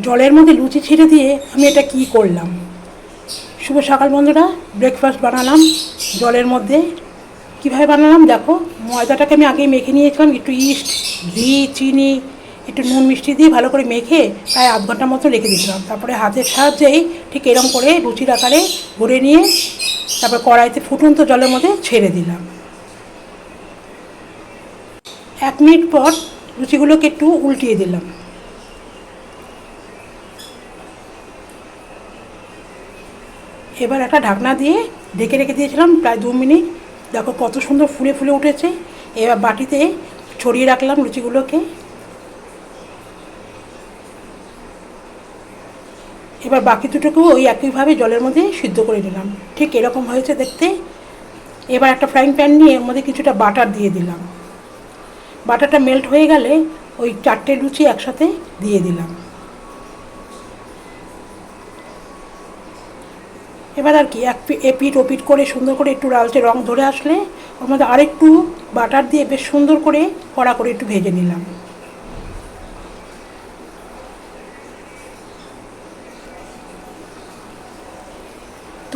জলের মধ্যে লুচি ছেড়ে দিয়ে আমি এটা কি করলাম। শুভ সকাল বন্ধুরা, ব্রেকফাস্ট বানালাম জলের মধ্যে। কীভাবে বানালাম দেখো, ময়দাটাকে আমি আগেই মেখে নিয়েছিলাম, একটু ইস্ট, ঘি, চিনি, একটু নুন মিষ্টি দিয়ে ভালো করে মেখে প্রায় আধ ঘন্টার মতো রেখে দিয়েছিলাম। তারপরে হাতের সাহায্যেই ঠিক এরকম করে লুচির আকারে ভরে নিয়ে তারপর কড়াইতে ফুটন্ত জলের মধ্যে ছেড়ে দিলাম। 1 মিনিট পর লুচিগুলোকে একটু উল্টিয়ে দিলাম। এবার একটা ঢাকনা দিয়ে ঢেকে রেখে দিয়েছিলাম প্রায় 2 মিনিট। দেখো কত সুন্দর ফুলে ফুলে উঠেছে। এবার বাটিতে ছড়িয়ে রাখলাম লুচিগুলোকে। এবার বাকি দুটোকেও ওই একইভাবে জলের মধ্যে সিদ্ধ করে নিলাম। ঠিক এরকম হয়েছে দেখতে। এবার একটা ফ্রাইং প্যান নিয়ে এর মধ্যে কিছুটা বাটার দিয়ে দিলাম। বাটারটা মেল্ট হয়ে গেলে ওই 4টে লুচি একসাথে দিয়ে দিলাম। এবার আর কি এপিট ওপিট করে সুন্দর করে একটু লালচে রং ধরে আসলে ওর মধ্যে আরেকটু বাটার দিয়ে বেশ সুন্দর করে কড়া করে একটু ভেজে নিলাম।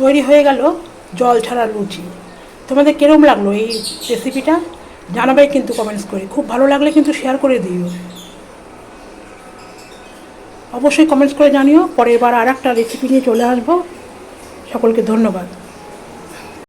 তৈরি হয়ে গেল জল ছাড়া লুচি। তোমাদের কিরম লাগলো এই রেসিপিটা জানাবে কিন্তু কমেন্টস করে। খুব ভালো লাগলে কিন্তু শেয়ার করে দিও, অবশ্যই কমেন্টস করে জানিও। পরের বার আর একটা রেসিপি নিয়ে চলে আসবো। সকলকে ধন্যবাদ।